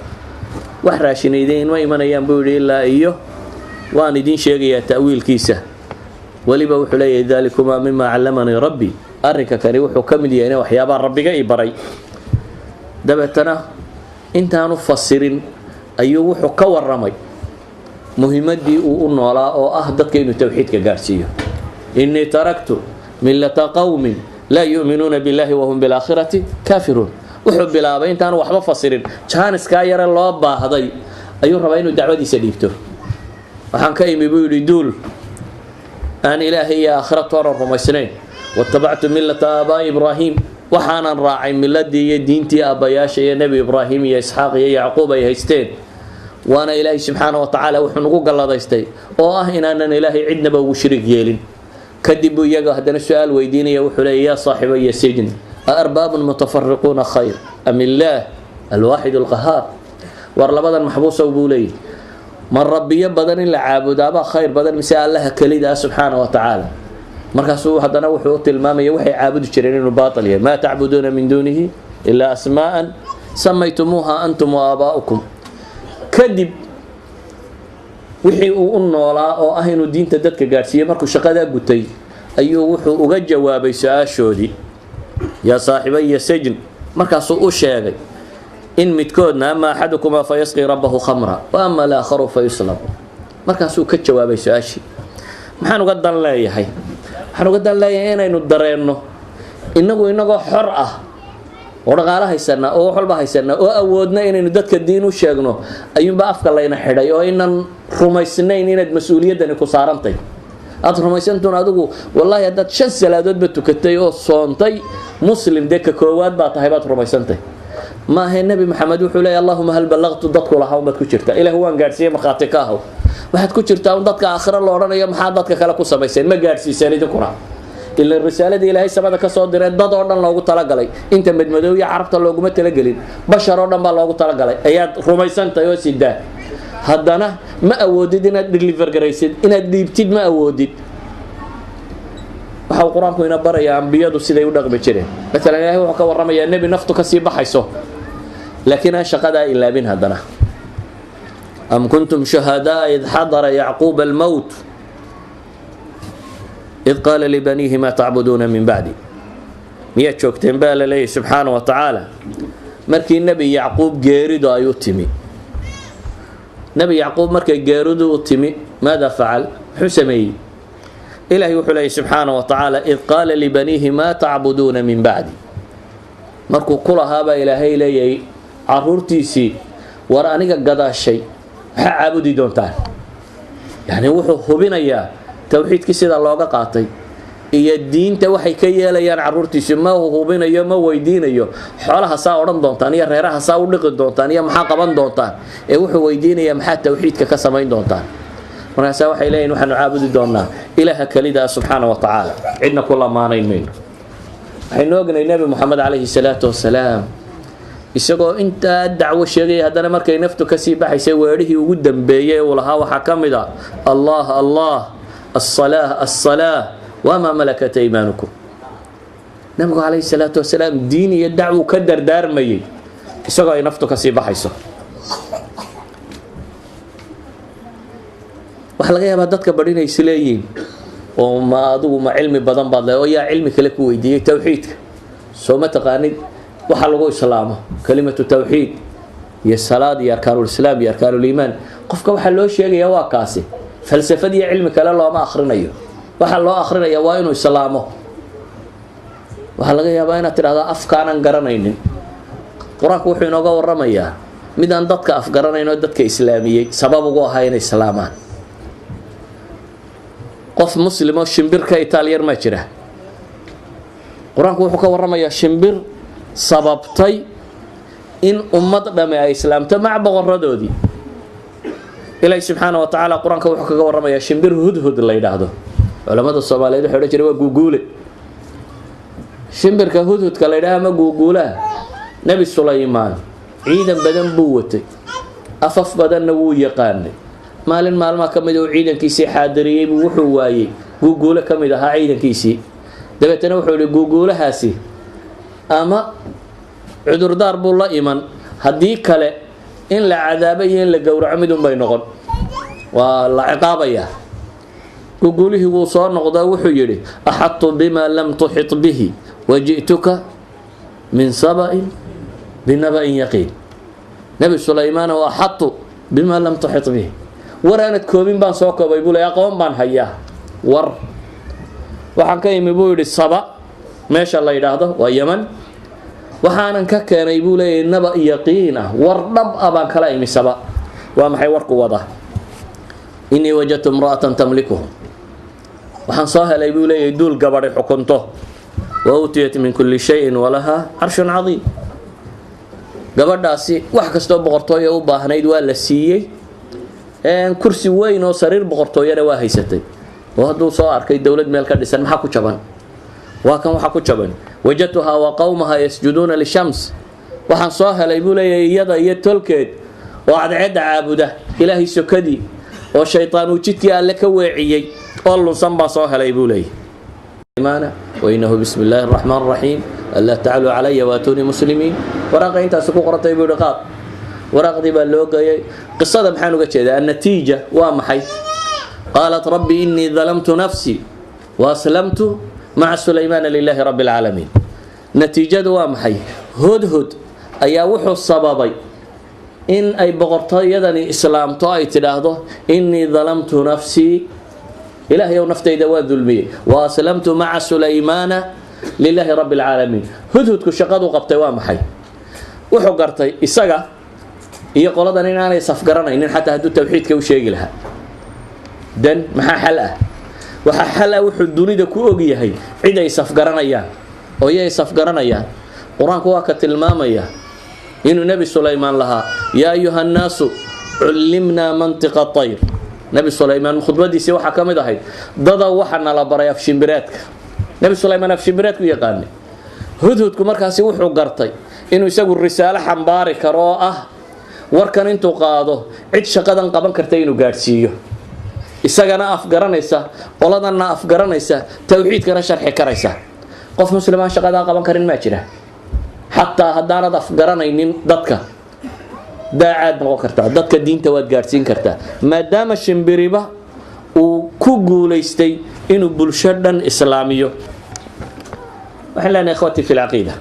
wax raashineedeen ma imanayaan buu yiri ilaa iyo waan idin sheegayaa ta'wiilkiisa waliba wuxuu leeyahay dalikuma mimma 'allamani rabbi arrinka kani wuxuu kamid yahay waxyaabaha rabbiga i baray dabeetana intaanu fasirin ayuu wuxuu ka warramay muhiimadii uu u noolaa oo ah dadka inuu tawxiidka gaarsiiyo inni taraktu millata qawmin la yu'minuna billahi wa hum bil akhirati kafirun wuxuu bilaabay intaan waxba fasirin jaaniska yare loo baahday ayuu rabaa inuu dacwadiisa dhiibto waxaan ka imi buu yiri duul aan ilaahay ya aakhiratu rumaysnayn wattabactu millata aba ibrahim waxaan raacay milladii iyo diintii abayaasha iyo nabi ibrahim iyo isxaaq iyo yacquub ay haysteen وانا إلهي سبحانه وتعالى وحنقوق الله دايستي واه إننا إلهي عدنا بوشرك يلين كدبوا يقى هدنا السؤال ويديني وحلي يا صاحبي السجن أأرباب متفرقون خير أم الله الواحد القهار ورلبدا محبوسة وبولي من ربي بدن إلا عابد أبا خير بدن مساء الله كليدا سبحانه وتعالى مركزوا هدنا وحوط المامي وحي عابد الشريرين الباطل ما تعبدون من دونه إلا أسماء سميتموها أنتم وآباؤكم kadib wixii uu noolaa oo ah inuu diinta dadka gaarsiiyay markuu shaqada gutay ayuu wuxuu uga jawaabay su'aashoodii ya saaxiibay sajn markaas uu sheegay in midkoodna ama axadukuma fayasqi rabbahu khamra wa amma al-aakharu fayuslab markaas uu ka jawaabay su'aashii maxaan uga dan leeyahay inaynu dareenno inagoo xor ah oo dhaqaalaha haysana oo xalba haysana oo awoodna inaynu dadka diin u sheegno ayuunba afka layna xidhay oo inaan rumaysnayn inaad mas'uuliyadani ku saarantay aad rumaysantoon adigu wallahi haddaad 5 salaadood ba tukatay oo soontay muslim de ka koowaad baa tahay baad rumaysantay ma ahay nabi maxamed wuxuu leeyahay allahumma hal ballagtu dadku lahaa umad ku jirta ilaahu waan gaarsiiyay marxaati ka ahaw waxaad ku jirtaa dadka aakhira loo oranayo maxaa dadka kale ku sameeyeen ma gaarsiiseen idinkuna إلا الرسالة دي إلهي سبادة كسودر الضاد أردن لوغو تلقلي إنت مدمدوية عرفت لوغو متلقلين بشر أردن با لوغو تلقلي أياد رميسان تيوسي دا هدانا ما أودد إنا دليفر قريسيد إنا ديبتيد ما أودد وحاو قرآنكو إنا برا يا أنبياد وسيدة يودق بجرين مثلا إلهي وحكا ورمي يا النبي نفتو كسيبا حيثو لكن أشقدا إلا بين هدانا أم كنتم شهداء إذ حضر يعقوب الموت إذ قال لبنيه ما تعبدون من بعدي مية شوكتين بالا ليه سبحانه وتعالى مركي النبي يعقوب جيرد أيوتمي نبي يعقوب مركي جيرد أيوتمي ماذا فعل حسمي إلهي وحليه سبحانه وتعالى إذ قال لبنيه ما تعبدون من بعدي مركو كل هذا إلهي لي عرورتيسي ورانيك قضاء الشيء عبدي دونتان يعني وحو هبنا إياه توحيدكii sida looga qaatay iyo diinta waxay ka yeelayaan carruurtiisa ma hubinayo ma weydiinayo xoolaha saa oran doontaan iyo reeraha saa u dhiqi doontaan iyo maxaa qaban doontaan ee wuxuu weydiinaya maxaa tawxiidka ka sameyn doontaan markaas waxay leeyihiin waxaanu caabudi doonaa ilaaha kalida subhanahu wa ta'ala cidna kula maanayn aynu ognay nabi muhammad alayhi salatu wasalaam isagoo inta dacwo sheegay hadana markay naftu ka sii baxaysay weerihii ugu dambeeyay oo lahaa waxa kamida Allah الصلاة وما ملكت أيمانكم نبي عليه الصلاة والسلام ديني يدعو كدر دار مي يسوع ينفتك سيبا حيسو وحلقيها بدتك بدينا يسليين وما أدو ما علمي بدن بعض ويا علمي كلك ويدي توحيدك سو ما تقاني waxa lagu islaamo kalimatu tawxiid iyo salaad iyo arkaanul islaam iyo arkaanul iimaan qofka waxa loo sheegaya waa kaasi falsafad iyo cilmi kale looma akhrinayo waxa loo akhrinayaa waa inuu islaamo waxa laga yaabaa inaad tiraahdo afkaanan garanaynin quraanku wuxuu inooga waramayaa midaan dadka afgaranayno dadka islaamiyay sabab ugu ahaa inay islaamaan qof muslim oo shimbirka Itaaliyar ma jira quraanku wuxuu ka waramayaa shimbir sababtay in ummad dhame ay islaamto mac boqoradoodii ilaahay subxaanahu wa ta'ala quraanka wuxuu kaga waramayaa shimbir hudhud la yiraahdo culimada Soomaaliyeed waxay jireen waa guuguule shimbirka hudhudka la yiraahdo ma guuguula nabi Suleymaan ciidan badan buu watay afaf badanna wuu yaqaanay maalin maalma kamid oo ciidankiisii xaadiriyay buu wuxuu waayay guuguule kamid ahaa ciidankiisii dabeetana wuxuu yiri guuguulahaasi ama cudurdaar buu la iman haddii kale in la cadaabo iyo in la gowraco mid un bay noqon waa la ciqaabaya guuguulihii wuu soo noqdaa wuxuu yiri axattu bima lam tuhit bihi waji'tuka min saba'in binaba'in yaqiin nabi Suleymaan waa axattu bima lam tuhit bihi waraanad koobin baan soo koobay buu leeyahay aqoon baan hayaa war waxaan ka imi buu yiri Saba meesha la yiraahdo waa Yaman waxaanan ka keenay buu leeyahay naba yaqiin ah war dhab abaan kala imi Saba waa maxay warku wada inni wajadtu imra'atan tamlikuhum waxaan soo helay buu leeyahay duul gabadhay xukunto wa utiyat min kulli shay'in wa laha 'arshun 'azim gabadhaasi wax kasto boqortooyo u baahnayd waa la siiyay kursi weyn oo sariir boqortooyada waa haysatay oo hadduu soo arkay dawlad meel ka dhisan maxaa ku jaban waa kan waxa ku jaban wajadtuha wa qawmaha yasjuduna lishams waxaan soo helay buu leeyahay iyada iyo tolkeed oo cadceed caabuda ilaahay sokadii oo shaytaan uu jidkii alle ka weeciyay oo lunsan baa soo helay buu leeyahay iimaana wa innahu bismillahir rahmanir rahim alla ta'alu alayya wa atuni muslimin waraqa intaas ku qortay buu dhaqaaq waraqdi baa loo geeyay qisada maxaan uga jeedaa natiija waa maxay qalat rabbi inni dhalamtu nafsi wa aslamtu ma'a Suleymaan lillahi rabbil alamin natiijadu waa maxay hudhud ayaa wuxuu sababay in ay boqortooyadani islaamto ay tiraahdo inni dhalamtu nafsi ilaahay oo naftayda waa dulmiyay wa aslamtu ma'a Suleymaan lillahi rabbil alamin hudhudku shaqadu qabtay waa maxay wuxuu gartay isaga iyo qoladan inaanay safgaranaynin xataa hadduu tawxiidka u sheegi lahaa dan maxaa xal ah waxa xal ah wuxuu dunida ku og yahay cid ay safgaranayaan oo ay safgaranayaan quraanku waa ka tilmaamaya inuu nabi Suleymaan lahaa yaa ayuhan naasu ullimna mantiqa at-tayr nabi Suleymaan khudbadiisa waxa kamid ahayd dada waxa nala baray af shimbiraadka nabi Suleymaan af shimbiraadku yaqaan hudhudku markaasi wuxuu gartay inuu isagu risaalo xambaari karo ah warkan intuu qaado cid shaqadan qaban karta inuu gaarsiiyo isagana afgaranaysa qoladana afgaranaysa tawxiidkana sharxi karaysa qof muslimaan shaqada qaban karin ma jira hatta haddaanad afgaranaynin dadka daacad noqon kartaa dadka diinta waad gaarsiin kartaa maadaama shimbiriba uu ku guuleystay inuu bulsho dhan islaamiyo waxaan leenahay ikhwati fil aqiida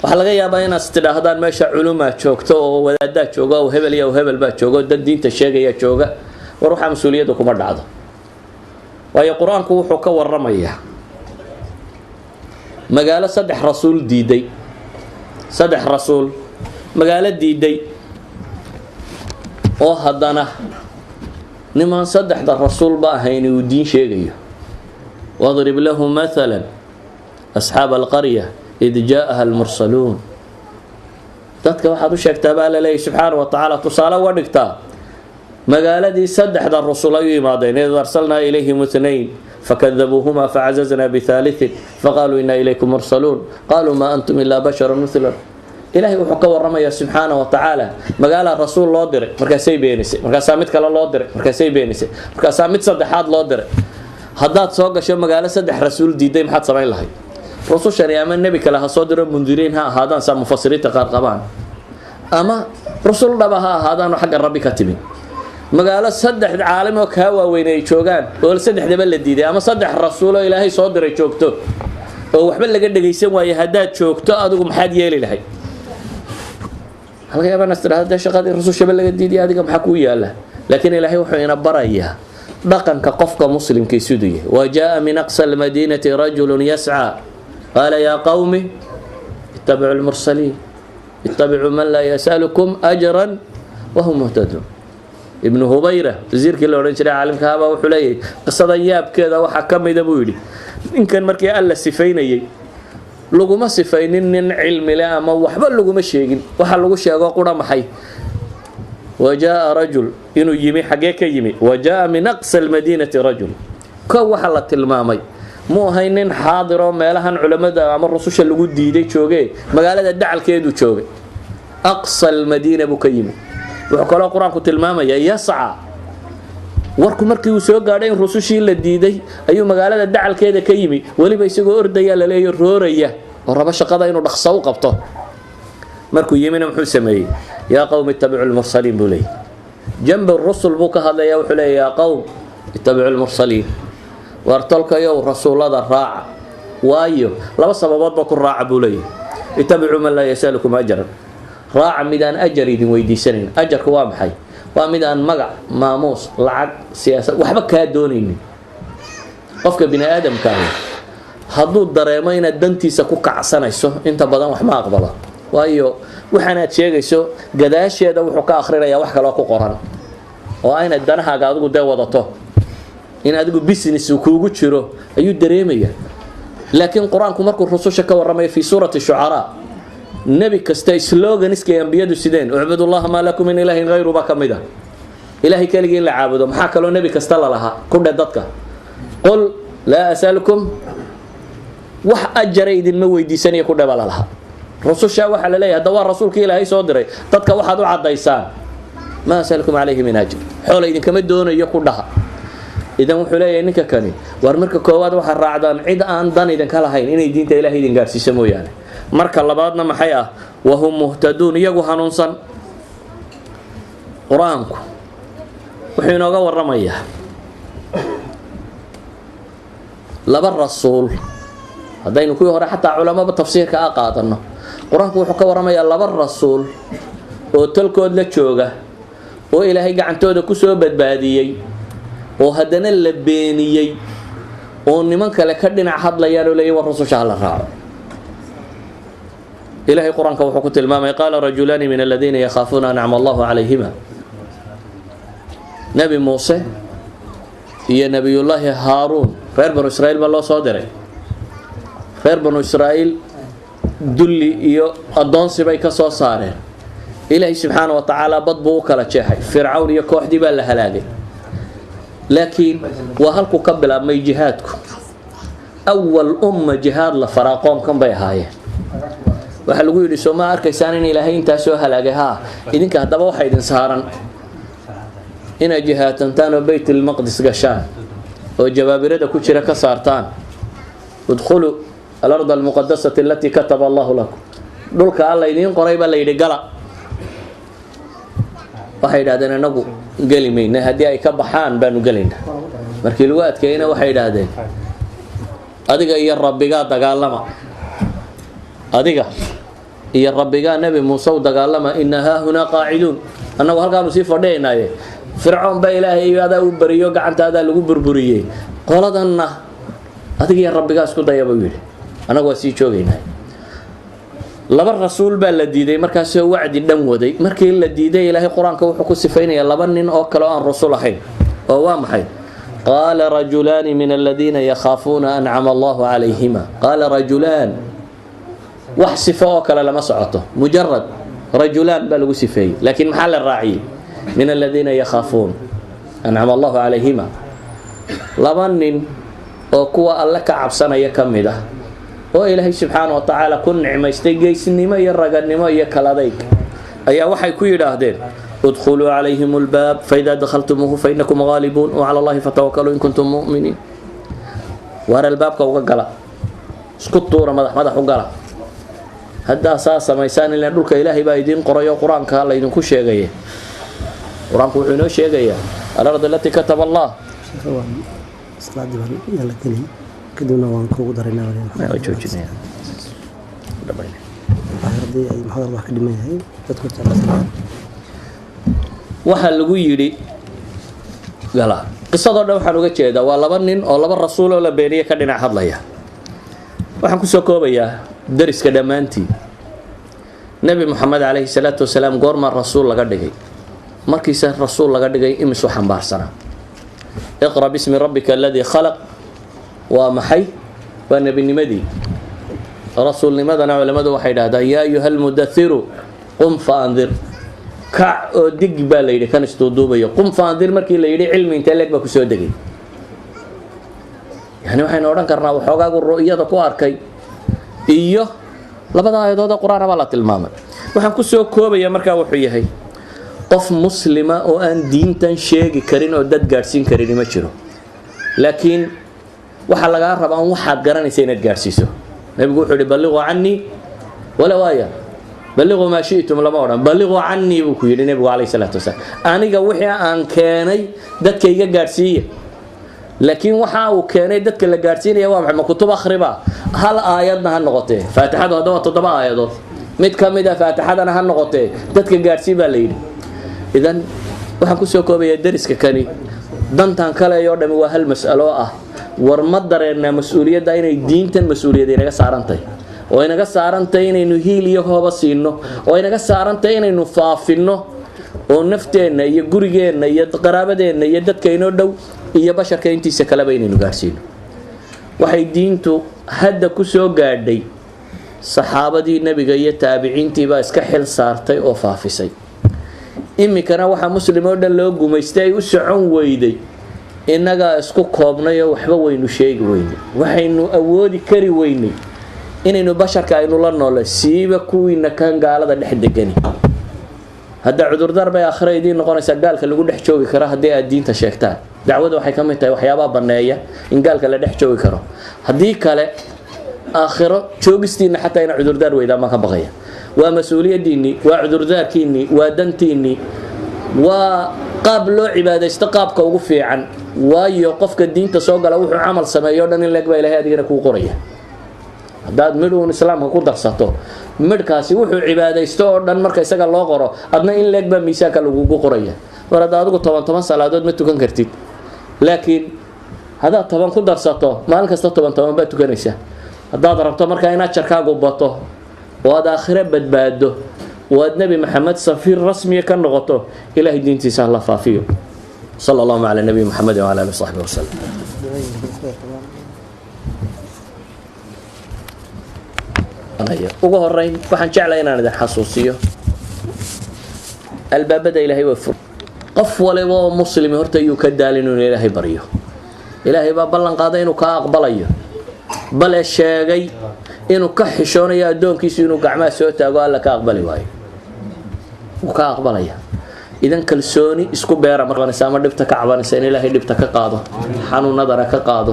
waxa laga yaabaa inaad tidhaahdaan meesha culuma joogto oo wadaada jooga oo hebel iyo hebel baa jooga dad diinta sheegaya jooga war waxa mas'uuliyadu kuma dhacdo waayo quraanku wuxuu ka waramayaa magaalo saddex rasuul diiday saddex rasuul magaalo diiday oo haddana niman saddexda rasuul ba ahayn uu diin sheegayo wadrib lahu mathalan ashaab alqarya إذ جاءها المرسلون dadka waxaad u sheegtaa baa la leeyahay subxaanahu wa ta'ala tusaale wadhigtaa magaaladii saddexda rasuul ay yimaadeen ee arsalnaa ilayhim ithnayn fakadhabuhuma fa'azazna bithalith faqalu inna ilaykum mursalun qalu ma antum illa basharun mithluna ilaahi wuxuu ka waramayaa subxaanahu wa ta'ala magaala rasuul loo diray markaasay beenisay markaasaa mid kale loo diray markaasay beenisay markaasaa mid saddexaad loo diray haddaad soo gasho magaalo saddex rasuul diiday maxaad samayn lahayd rusushani ama nabi kale ha soo diro mundiriin ha ahaadaan sa mufassiriinta qaar qabaan ama rasul dhaba ha ahaadaan xagga rabbi ka timi magaalo saddex caalim oo ka waaweyn ay joogaan oo saddexdaba la diiday ama saddex rasuul oo ilaahay soo diray joogto oo waxba laga dhageysan waayo haddaad joogto adigu maxaad yeeli lahayd halka yaabana istiraahada shaqadii rasuulshaba laga diiday adiga maxaa ku yaala laakiin ilaahay wuxuu ina barayaa dhaqanka qofka muslimka siduu yahay wajaa min aqsa almadinati rajulun yas'a qala ya qaumi ittabi'u almursalin ittabi'u man la yas'alukum ajran wa hum muhtadun ibn hubayra wasiirkii la oran jiray caalimka haba wuxuu leeyahay qisada yaabkeeda waxa kamida buu yiri ninkan markii alla sifaynayay laguma sifaynin nin cilmi leh ama waxba laguma sheegin waxa lagu sheego qura maxay wajaa rajul inuu yimi xagee ka yimi wajaa min aqsa almadinati rajul ka waxa la tilmaamay muu ahayn nin xaadiro meelahan culimada ama rususha lagu diiday joogay magaalada dacalkeedu joogay aqsa almadina buu ka yimi wuxuu kaloo quraanku tilmaamaya yas'a warku markii uu soo gaadhay in rusushii la diiday ayuu magaalada dacalkeeda ka yimi waliba isagoo ordaya la leeyo rooraya oo raba shaqada inuu dhaqso u qabto markuu yimina muxuu sameeyay yaa qawmi ittabi'u al-mursaliin bulay janb ar-rusul buu ka hadlaya wuxuu leeyahay yaa qawm ittabi'u al-mursaliin wartalkayo rasuulada raaca waayo laba sababood ba ku raaca bulay ittabi'u man la yasalukum ajran raaca midaan ajar idin weydiisanayn ajarku waa maxay waa midaan magac maamuus lacag siyaasad waxba ka doonaynin qofka bini aadamka hadduu dareemo inaad dantiisa ku kacsanayso inta badan wax ma aqbalo waayo waxaanaad sheegayso gadaasheeda wuxuu ka akhrinayaa wax kale oo ku qoran oo ayna danahaaga adigu dee wadato in adigu business kuugu jiro ayuu dareemaya laakiin quraanku markuu rususha ka warramay fi suurati shu'ara nabi kasta slogan iska anbiyadu sideen ubudullaha ma lakum min ilahin ghayru ba kamida ilahi kaligii la caabudo maxaa kaloo nabi kasta la laha ku dadka qul la asalukum wax ajra idin ma weydiisanayo ku dhabala laha rususha waxa la leeyahay dawaa rasuulkii ilaahay soo diray dadka waxaad u cadaysaan ma asalukum alayhi min ajr xoolo idin kama doonayo ku dhaha idan wuxuu leeyahay ninka kani war marka koowaad waxa raacdaan cid aan dan idin kala hayn inay diinta ilaahay idin gaarsiiso mooyaane marka labaadna maxay ah wahum muhtadun iyagu hanuunsan quraanku wuxuu inooga warramayaa laba rasuul hadaynu kuwii hore xataa culimada tafsiirka qaadano quraanku wuxuu ka warramayaa laba rasuul oo talkood la jooga oo ilaahay gacantooda ku soo badbaadiyay oo hadana la beeniyay oo niman kale ka dhinac hadlayaan oo leeyahay rasuusha la raaco إلهي قرآن كوحكت الماما قال رجلان من الذين يخافون أنعم الله عليهما نبي موسى هي نبي الله هارون غير بنو إسرائيل بالله صادره غير بنو إسرائيل دلي إيو الدونسي بيكا صاره إلهي سبحانه وتعالى بضبوك لتشيحي فرعون يكوح دي بالله هلاقي لكن وهلكو قبل أما جهادكم أول جهاد لفراقهم كم بيهايه waxa lagu yiri soo ma arkaysaan in ilaahay inta soo halaagay idinka hadaba waxa idin saaran in jihaatantaan oo bayt al-maqdis gashaan oo jawaabirada ku jira ka saartaan udkhulu al-ard al-muqaddasah allati kataba Allah lakum dhulka alla idin qoray baa la yiri gala waxay yiraahdeen anagu galimayna hadii ay ka baxaan baanu galayna markii lagu adkeeyna waxay yiraahdeen adiga iyo rabbiga dagaalama adiga iyo rabbiga nabi Muuse dagaalama innaha huna qaacidun annagu halkaanu sii fadheenaye fircoon ba ilaahay iyada u bariyo gacantaada lagu burburiyay qoladanna adiga iyo rabbiga isku dayaba yiri annagu waa sii joogeynaa laba rasuul baa la diiday markaas wacdi dhan waday markii la diiday ilaahay quraanka wuxuu ku sifeynaya laba nin oo kale aan rasuul ahayn oo waa maxay qala rajulan min alladhina yakhafuna an'ama Allahu alayhima qala rajulan وحصفه كلا لما سعته مجرد رجلان بلغوا سفيه لكن محل الراعي من الذين يخافون أنعم الله عليهما لبنن وقوة الله كعبسنا يكمده وإلهي سبحانه وتعالى كن نعمة استيقيسني ما يرغني ما يكالديك أي وحي كوي راهدين ادخلوا عليهم الباب فإذا دخلتموه فإنكم غالبون وعلى الله فتوكلوا إن كنتم مؤمنين وهذا الباب كوغا اسكتوا مدح وقلا هذا أساس ما يسان إلا نقولك إلهي بايدين قرية قرآن كهلا يدين كل شيء جاي قرآن كل شيء جاي الأرض التي كتب الله كدونا وانكو درينا ما وجوجنا دبينا هذه أي محاضرة ما خدمة هي تدخل تعرف waxa lagu yiri gala qisadoo dhan waxaan uga jeedaa waa laba nin oo laba rasuul oo la beeriye ka dhinac hadlaya waxaan ku soo koobayaa dariska dhamaantii nabi maxamed alayhi salaatu wasalaam goorma rasuul laga dhigay markiisa rasuul laga dhigay imisu xambaarsana iqra bismi rabbika alladhi khalaq wa maxay wa nabinimadii rasuulnimadana culimadu waxay yiraahdaan yaa ayuhal mudathiru qum faandir ka oo dig baa la yiri kan istuuduubayo qum faandir markii la yiri cilmi inta leeg ba ku soo degay yani waxaan oran karnaa waxoogaa ru'yada ku arkay iyo labada aayadood quraanka la tilmaamay waxaan ku soo koobaya markaa wuxuu yahay qof muslima oo aan diintan sheegi karin oo dad gaarsiin karin ma jiro laakiin waxa laga rabaa waxaad garanaysaa inaad gaarsiiso nabigu wuxuu yiri ballighu anni wala waaya ballighu ma shi'tum lama oran ballighu anni buu ku yiri nabigu alayhi salaatu wasalaam aniga wixii aan keenay dadkayga gaarsiiye laakiin waxa uu keenay dadka la gaarsiinaya waa maxay kutub akhriba hal aayadna ha noqotee faatixadu hadaba 7 aayadood mid kamid ah faatixadana ha noqotee dadka gaarsiin baa la yiri idan waxaan ku soo koobaya dariska kani dantan kale iyo dhami waa hal mas'alo ah war ma dareena mas'uuliyadda inay diintan mas'uuliyad inaga saarantay oo inaga saarantay inaynu hiil iyo hooba siino oo inaga saarantay inaynu faafino oo nafteena iyo gurigeena iyo qaraabadeena iyo dadkeena dhow iyo basharka intiisa kala baynaynu gaarsiino waxay diintu hadda ku soo gaadhay saxaabadii nabiga iyo taabiciintii baa iska xil saartay oo faafisay imikana waxa muslimo dhan loo gumaystay u socon weyday inaga isku koobnay oo waxba waynu sheegi weynay waxaynu awoodi kari weynay inaynu basharka aynu la noolay siiba kuwiina kan gaalada dhex degani hadda cudurdar bay akhriidii noqonaysa gaalka lagu dhex joogi karo hadii aad diinta sheegtaan dacwadu waxay ka mid tahay waxyaabaha baneeya in gaalka la dhex joogi karo hadii kale aakhiro joogistiina xataa in cudurdar weyda ma ka baqaya waa mas'uuliyadiini waa cudurdarkiini waa dantiini waa qaab loo cibaadaysto qaabka ugu fiican waayo qofka diinta soo gala wuxuu amal sameeyo dhan in leeg baa Ilaahay adigana ku qoraya hadaad midhoon islaamka ku darsato midkaasi wuxuu cibaadaysto oo dhan marka isaga loo qoro adna in leeg baa miisaanka lagu qoraya warada adigu 10 salaadood ma tukan kartid laakiin hadaad 10 ku darsato maalin kasta 10 baa tukanaysaa hadaad rabto marka inaad jarkaagu bato oo aad aakhira badbaado oo aad nabi maxamed safiir rasmi ka noqoto ilaahay diintiisa la faafiyo sallallahu ala nabi maxamed wa ala alihi wa sahbihi wasallam ugu horeyn waxaan jeclahay inaan idin xasuusiyo albaabada ilaahay waa fur qof waliba oo muslimi horta ayuu ka daalin inuu ilaahay baryo ilaahay baa ballan qaaday inuu ka aqbalayo bal sheegay inuu ka xishoonayo adoonkiisu inuu gacmaha soo taago alla ka aqbali waayo uu ka aqbalaya idan kalsooni isku beera markaana ama dhibta ka cabanaysa in ilaahay dhibta ka qaado xanuunadana ka qaado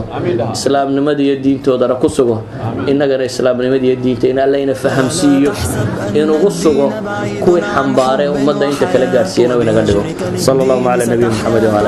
islaamnimada iyo diintoodana ku sugo innagana islaamnimada iyo diinta in alla ina fahamsiiyo inuu sugo kuwii xambaare ummadda inta kala gaarsiiyana inaga dhigo sallallahu ala nabi muhammad wa ala